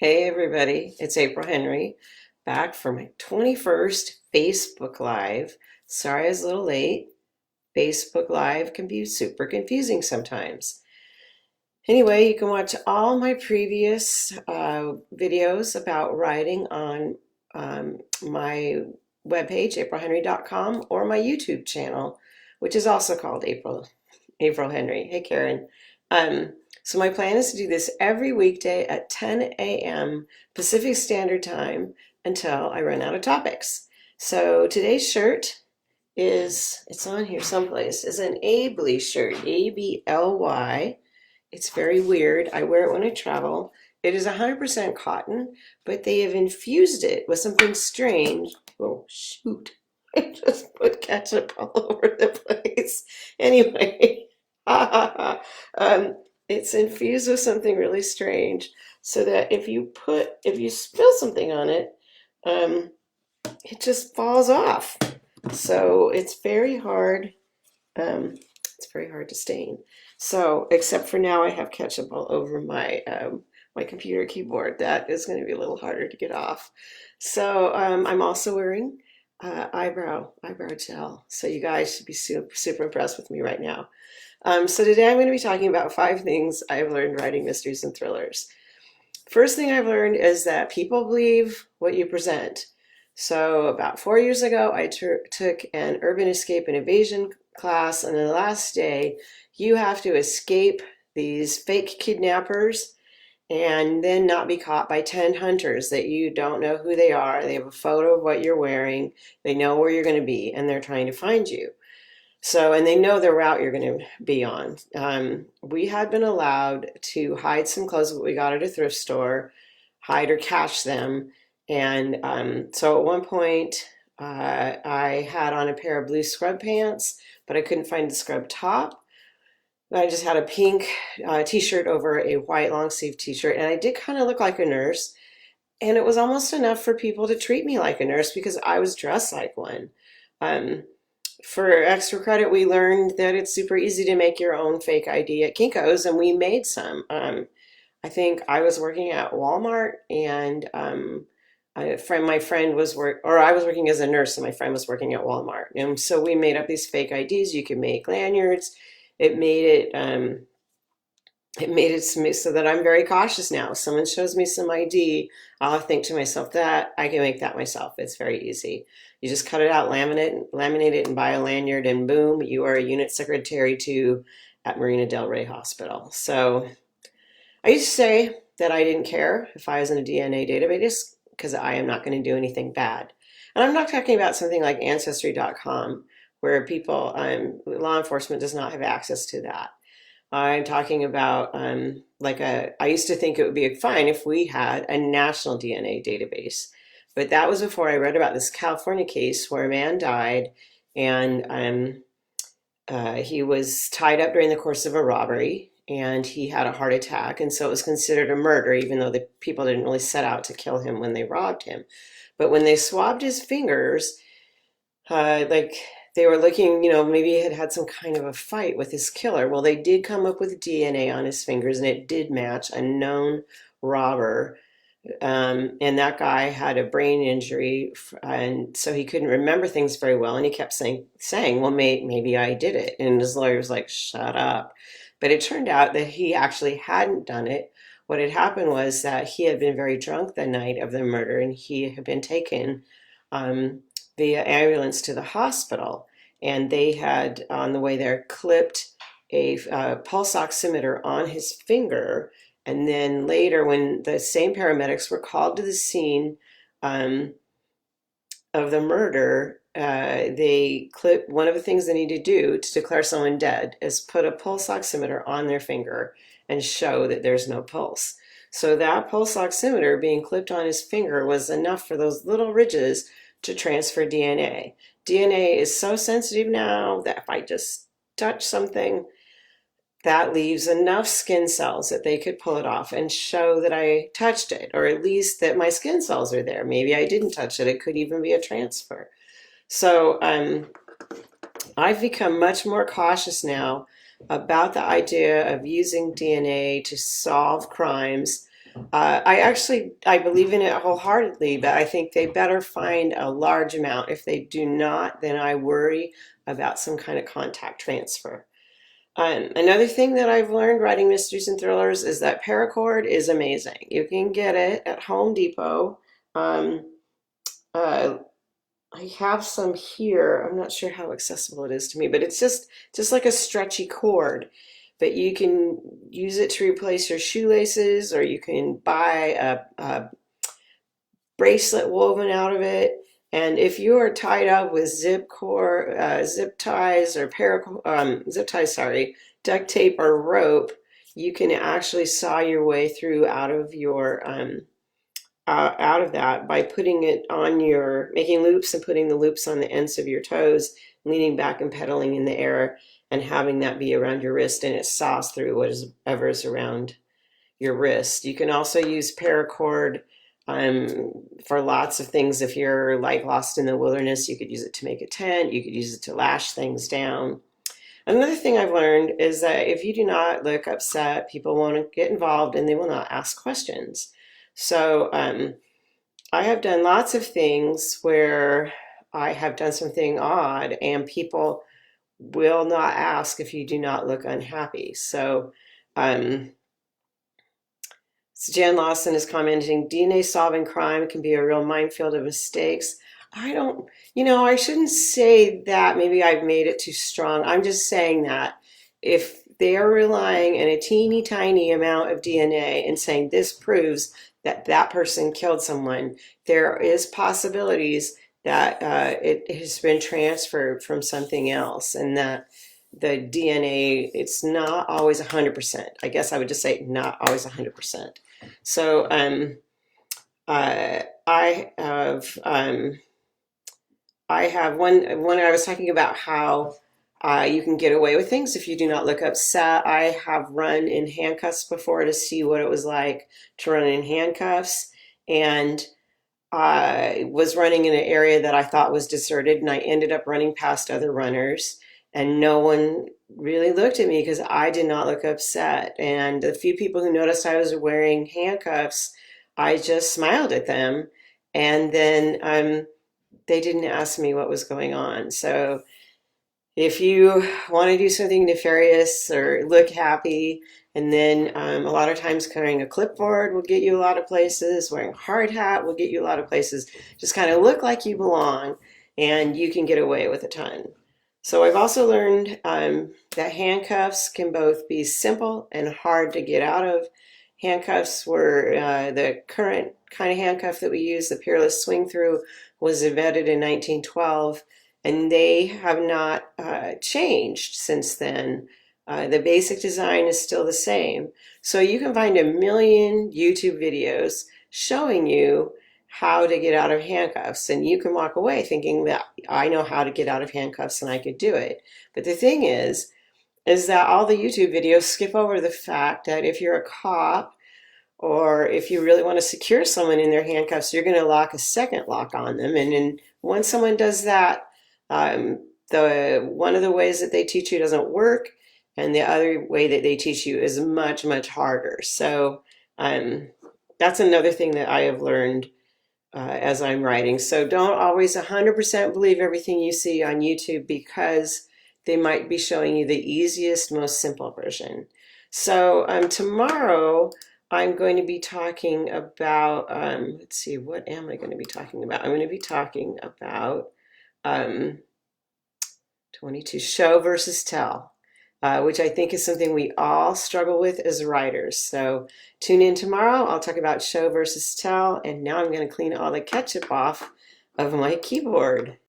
Hey everybody, it's April Henry back for my 21st Facebook Live. Sorry I was a little late. Facebook Live can be super confusing sometimes. Anyway, you can watch all my previous videos about writing on my webpage, aprilhenry.com, or my YouTube channel, which is also called April Henry. Hey Karen. Um, so my plan is to do this every weekday at 10 a.m. Pacific Standard Time until I run out of topics. So today's shirt it's on here someplace, is an Ably shirt, A-B-L-Y. It's very weird. I wear it when I travel. It is 100% cotton, but they have infused it with something strange. Oh, shoot. I just put ketchup all over the place. Anyway, it's infused with something really strange so that if you spill something on it, um, it just falls off. So it's very hard to stain. So, except for now, I have ketchup all over my computer keyboard. That is going to be a little harder to get off. So, I'm also wearing eyebrow gel. So you guys should be super impressed with me right now. So today I'm going to be talking about 5 things I've learned writing mysteries and thrillers. First thing I've learned is that people believe what you present. So about 4 years ago, I took an urban escape and evasion class, and the last day, you have to escape these fake kidnappers and then not be caught by 10 hunters that you don't know who they are. They have a photo of what you're wearing. They know where you're going to be, and they're trying to find you. So, and they know the route you're going to be on. We had been allowed to hide some clothes that we got at a thrift store, hide or cache them. And so at one point, I had on a pair of blue scrub pants, but I couldn't find the scrub top. I just had a pink t-shirt over a white long sleeve t-shirt, and I did kind of look like a nurse. And it was almost enough for people to treat me like a nurse because I was dressed like one. Um, for extra credit, we learned that it's super easy to make your own fake ID at Kinko's, and we made some. I think I was working at Walmart, and my friend or I was working as a nurse, and my friend was working at Walmart, and so we made up these fake IDs. You could make lanyards. It made it so that I'm very cautious now. If someone shows me some ID, I'll think to myself that I can make that myself. It's very easy. You just cut it out, laminate it, and buy a lanyard, and boom, you are a unit secretary to at Marina Del Rey Hospital. So I used to say that I didn't care if I was in a DNA database because I am not going to do anything bad. And I'm not talking about something like Ancestry.com, where law enforcement does not have access to that. I'm talking about I used to think it would be fine if we had a national DNA database. But that was before I read about this California case where a man died and he was tied up during the course of a robbery and he had a heart attack. And so it was considered a murder, even though the people didn't really set out to kill him when they robbed him. But when they swabbed his fingers, like they were looking, maybe he had had some kind of a fight with his killer. Well, they did come up with DNA on his fingers, and it did match a known robber. And that guy had a brain injury, and so he couldn't remember things very well. And he kept saying, "Well, maybe I did it." And his lawyer was like, "Shut up." But it turned out that he actually hadn't done it. What had happened was that he had been very drunk the night of the murder, and he had been taken um, via ambulance to the hospital. And they had, on the way there, clipped a pulse oximeter on his finger. And then later, when the same paramedics were called to the scene um, of the murder, they clipped one of the things they need to do to declare someone dead is put a pulse oximeter on their finger and show that there's no pulse. So that pulse oximeter being clipped on his finger was enough for those little ridges to transfer DNA. DNA is so sensitive now that if I just touch something, that leaves enough skin cells that they could pull it off and show that I touched it, or at least that my skin cells are there. Maybe I didn't touch it. It could even be a transfer. So I've become much more cautious now about the idea of using DNA to solve crimes. I believe in it wholeheartedly, but I think they better find a large amount. If they do not, then I worry about some kind of contact transfer. Another thing that I've learned writing mysteries and thrillers is that Paracord is amazing. You can get it at Home Depot. Um, uh, I have some here. I'm not sure how accessible it is to me, but it's just like a stretchy cord. But you can use it to replace your shoelaces, or you can buy a bracelet woven out of it. And if you are tied up with zip ties or zip ties, sorry, duct tape or rope, you can actually saw your way through out of that by putting it on making loops and putting the loops on the ends of your toes, leaning back and pedaling in the air, and having that be around your wrist, and it saws through whatever is around your wrist. You can also use paracord for lots of things. If you're like lost in the wilderness, you could use it to make a tent. You could use it to lash things down. Another thing I've learned is that if you do not look upset, people won't get involved and they will not ask questions. So I have done lots of things where I have done something odd and people will not ask if you do not look unhappy. So um, Jan Lawson is commenting, DNA solving crime can be a real minefield of mistakes. I don't, I shouldn't say that. Maybe I've made it too strong. I'm just saying that if they are relying on a teeny tiny amount of DNA and saying this proves that that person killed someone, there is possibilities that it has been transferred from something else, and that the DNA, it's not always 100%. I guess I would just say not always 100%. So I have one I was talking about how you can get away with things if you do not look upset. I have run in handcuffs before to see what it was like to run in handcuffs, and I was running in an area that I thought was deserted, and I ended up running past other runners, and no one really looked at me because I did not look upset. And the few people who noticed I was wearing handcuffs, I just smiled at them, and then they didn't ask me what was going on. So if you want to do something nefarious or look happy, and then a lot of times carrying a clipboard will get you a lot of places, wearing a hard hat will get you a lot of places. Just kind of look like you belong, and you can get away with a ton. So I've also learned that handcuffs can both be simple and hard to get out of. Handcuffs were the current kind of handcuff that we use, the Peerless Swing Through, was invented in 1912, and they have not changed since then. The basic design is still the same. So you can find a million YouTube videos showing you how to get out of handcuffs, and you can walk away thinking that I know how to get out of handcuffs and I could do it. But the thing is that all the YouTube videos skip over the fact that if you're a cop, or if you really want to secure someone in their handcuffs, you're going to lock a second lock on them. And then once someone does that, the one of the ways that they teach you doesn't work, and the other way that they teach you is much, much harder. So that's another thing that I have learned as I'm writing. So don't always 100% believe everything you see on YouTube, because they might be showing you the easiest, most simple version. So tomorrow I'm going to be talking about, let's see, what am I going to be talking about? I'm going to be talking about 22, show versus tell, which I think is something we all struggle with as writers. So tune in tomorrow. I'll talk about show versus tell. And now I'm going to clean all the ketchup off of my keyboard.